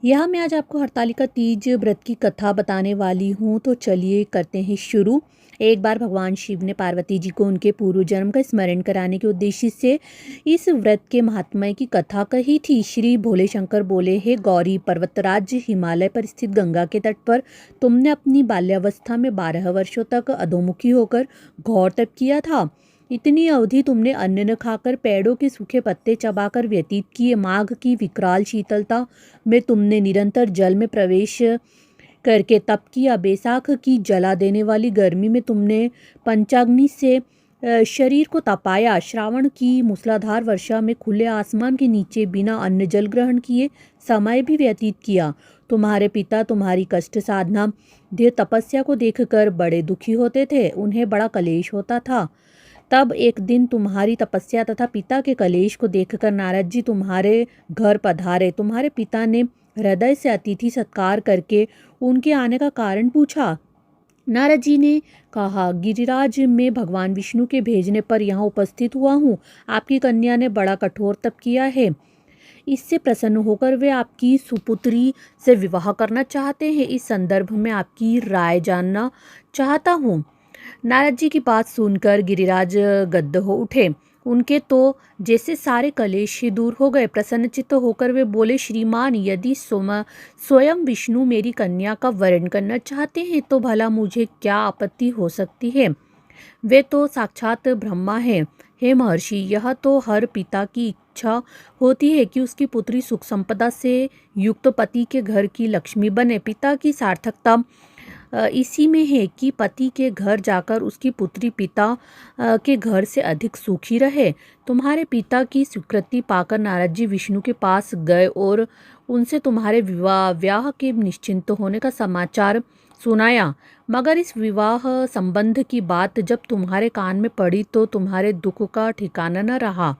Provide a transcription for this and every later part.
यहाँ मैं आज आपको हरतालिका तीज व्रत की कथा बताने वाली हूँ, तो चलिए करते हैं शुरू। एक बार भगवान शिव ने पार्वती जी को उनके पूर्व जन्म का स्मरण कराने के उद्देश्य से इस व्रत के महात्म्य की कथा कही थी। श्री भोले शंकर बोले, हे गौरी पर्वतराज हिमालय पर स्थित गंगा के तट पर तुमने अपनी बाल्यावस्था में 12 वर्षों तक अधोमुखी होकर घोर तप किया था। इतनी अवधि तुमने अन्न न खाकर पेड़ों के सूखे पत्ते चबाकर व्यतीत किए। माघ की विकराल शीतलता में तुमने निरंतर जल में प्रवेश करके तप किया। बैसाख की जला देने वाली गर्मी में तुमने पंचाग्नि से शरीर को तपाया। श्रावण की मूसलाधार वर्षा में खुले आसमान के नीचे बिना अन्न जल ग्रहण किए समय भी व्यतीत किया। तुम्हारे पिता तुम्हारी कष्ट साधना दृढ़ तपस्या को देखकर बड़े दुखी होते थे, उन्हें बड़ा कलेश होता था। तब एक दिन तुम्हारी तपस्या तथा पिता के कलेश को देखकर नारद जी तुम्हारे घर पधारे। तुम्हारे पिता ने हृदय से अतिथि सत्कार करके उनके आने का कारण पूछा। नारद जी ने कहा, गिरिराज मैं भगवान विष्णु के भेजने पर यहाँ उपस्थित हुआ हूँ। आपकी कन्या ने बड़ा कठोर तप किया है, इससे प्रसन्न होकर वे आपकी सुपुत्री से विवाह करना चाहते हैं। इस संदर्भ में आपकी राय जानना चाहता हूँ। नारद जी की बात सुनकर गिरिराज गद्द हो उठे। उनके तो जैसे सारे कलेश ही दूर हो गए। प्रसन्नचित्त होकर वे बोले, श्रीमान यदि स्वयं विष्णु मेरी कन्या का वरण करना चाहते हैं तो भला मुझे क्या आपत्ति हो सकती है। वे तो साक्षात ब्रह्मा हैं। हे महर्षि, यह तो हर पिता की इच्छा होती है कि उसकी पुत्री सुख संपदा से युक्त पति के घर की लक्ष्मी बने। पिता की सार्थकता इसी में है कि पति के घर जाकर उसकी पुत्री पिता के घर से अधिक सुखी रहे। तुम्हारे पिता की स्वीकृति पाकर नारद जी विष्णु के पास गए और उनसे तुम्हारे विवाह के निश्चिंत होने का समाचार सुनाया। मगर इस विवाह संबंध की बात जब तुम्हारे कान में पड़ी तो तुम्हारे दुख का ठिकाना न रहा।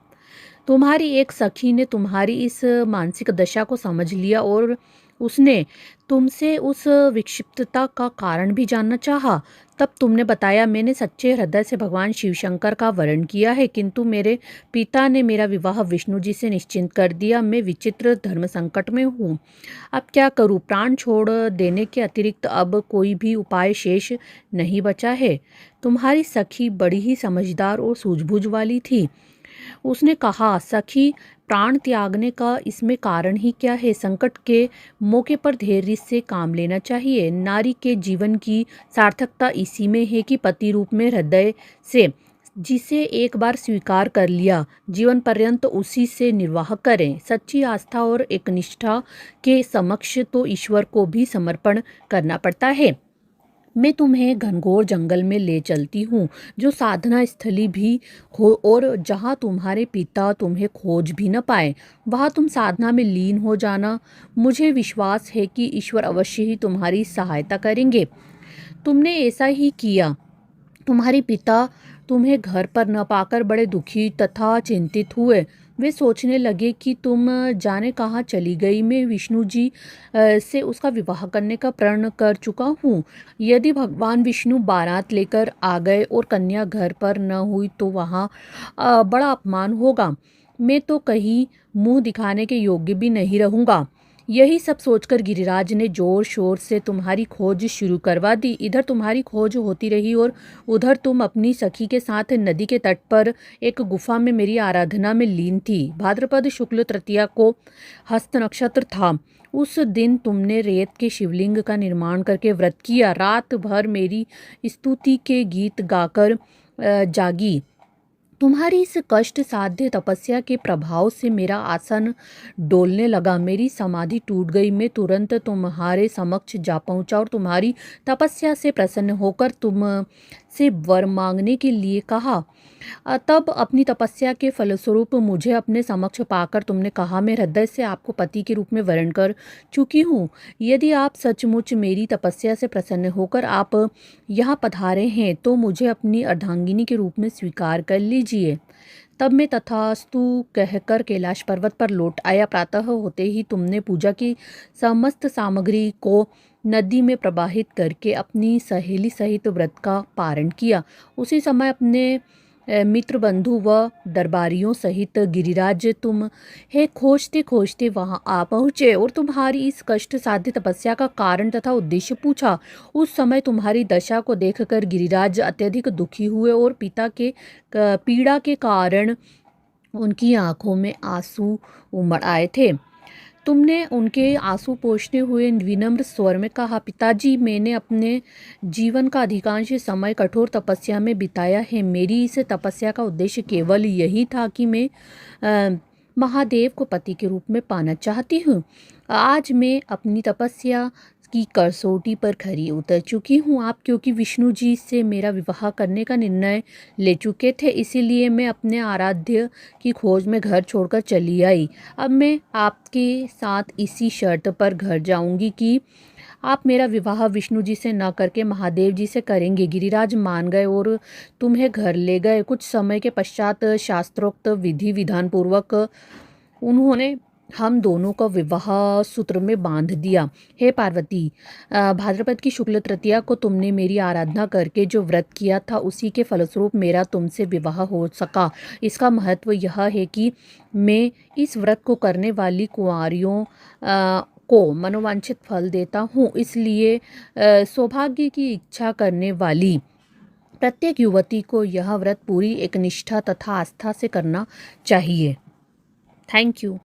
तुम्हारी एक सखी ने तुम्हारी इस मानसिक दशा को समझ लिया और उसने तुमसे उस विक्षिप्तता का कारण भी जानना चाहा। तब तुमने बताया, मैंने सच्चे हृदय से भगवान शिव शंकर का वरण किया है, किंतु मेरे पिता ने मेरा विवाह विष्णु जी से निश्चिंत कर दिया। मैं विचित्र धर्म संकट में हूँ, अब क्या करूँ। प्राण छोड़ देने के अतिरिक्त अब कोई भी उपाय शेष नहीं बचा है। तुम्हारी सखी बड़ी ही समझदार और सूझबूझ वाली थी। उसने कहा, सखी, प्राण त्यागने का इसमें कारण ही क्या है। संकट के मौके पर धैर्य से काम लेना चाहिए। नारी के जीवन की सार्थकता इसी में है कि पति रूप में हृदय से जिसे एक बार स्वीकार कर लिया जीवन पर्यंत उसी से निर्वाह करें। सच्ची आस्था और एकनिष्ठा के समक्ष तो ईश्वर को भी समर्पण करना पड़ता है। मैं तुम्हें घनघोर जंगल में ले चलती हूँ, जो साधना स्थली भी हो और जहाँ तुम्हारे पिता तुम्हें खोज भी न पाए। वहाँ तुम साधना में लीन हो जाना। मुझे विश्वास है कि ईश्वर अवश्य ही तुम्हारी सहायता करेंगे। तुमने ऐसा ही किया। तुम्हारे पिता तुम्हें घर पर न पाकर बड़े दुखी तथा चिंतित हुए। वे सोचने लगे कि तुम जाने कहाँ चली गई। मैं विष्णु जी से उसका विवाह करने का प्रण कर चुका हूँ। यदि भगवान विष्णु बारात लेकर आ गए और कन्या घर पर न हुई तो वहाँ बड़ा अपमान होगा। मैं तो कहीं मुंह दिखाने के योग्य भी नहीं रहूँगा। यही सब सोचकर गिरिराज ने जोर शोर से तुम्हारी खोज शुरू करवा दी। इधर तुम्हारी खोज होती रही और उधर तुम अपनी सखी के साथ नदी के तट पर एक गुफा में मेरी आराधना में लीन थी। भाद्रपद शुक्ल तृतीया को हस्त नक्षत्र था। उस दिन तुमने रेत के शिवलिंग का निर्माण करके व्रत किया। रात भर मेरी स्तुति के गीत गाकर जागी। तुम्हारी इस कष्ट साध्य तपस्या के प्रभाव से मेरा आसन डोलने लगा। मेरी समाधि टूट गई। मैं तुरंत तुम्हारे समक्ष जा पहुंचा और तुम्हारी तपस्या से प्रसन्न होकर तुम से वर मांगने के लिए कहा। तब अपनी तपस्या के फलस्वरूप मुझे अपने समक्ष पाकर तुमने कहा, मैं हृदय से आपको पति के रूप में वरण कर चुकी हूँ। यदि आप सचमुच मेरी तपस्या से प्रसन्न होकर आप यहाँ पधारे हैं तो मुझे अपनी अर्धांगिनी के रूप में स्वीकार कर लीजिए। तब मैं तथास्तु कहकर कैलाश पर्वत पर लौट आया। प्रातः होते ही तुमने पूजा की समस्त सामग्री को नदी में प्रवाहित करके अपनी सहेली सहित व्रत का पारण किया। उसी समय अपने मित्र बंधु व दरबारियों सहित गिरिराज तुम्हें खोजते खोजते वहां आ पहुँचे और तुम्हारी इस कष्ट साध्य तपस्या का कारण तथा उद्देश्य पूछा। उस समय तुम्हारी दशा को देखकर गिरिराज अत्यधिक दुखी हुए और पिता के पीड़ा के कारण उनकी आंखों में आंसू उमड़ आए थे। तुमने उनके आंसू पोंछते हुए विनम्र स्वर में कहा, पिताजी, मैंने अपने जीवन का अधिकांश समय कठोर तपस्या में बिताया है। मेरी इस तपस्या का उद्देश्य केवल यही था कि मैं महादेव को पति के रूप में पाना चाहती हूँ। आज मैं अपनी तपस्या की कसौटी पर खरी उतर चुकी हूँ। आप क्योंकि विष्णु जी से मेरा विवाह करने का निर्णय ले चुके थे, इसीलिए मैं अपने आराध्य की खोज में घर छोड़कर चली आई। अब मैं आपके साथ इसी शर्त पर घर जाऊंगी कि आप मेरा विवाह विष्णु जी से न करके महादेव जी से करेंगे। गिरिराज मान गए और तुम्हें घर ले गए। कुछ समय के पश्चात शास्त्रोक्त विधि विधान पूर्वक उन्होंने हम दोनों का विवाह सूत्र में बांध दिया। हे पार्वती, भाद्रपद की शुक्ल तृतीया को तुमने मेरी आराधना करके जो व्रत किया था, उसी के फलस्वरूप मेरा तुमसे विवाह हो सका। इसका महत्व यह है कि मैं इस व्रत को करने वाली कुंवारियों को मनोवांछित फल देता हूँ। इसलिए सौभाग्य की इच्छा करने वाली प्रत्येक युवती को यह व्रत पूरी एक निष्ठा तथा आस्था से करना चाहिए। Thank you.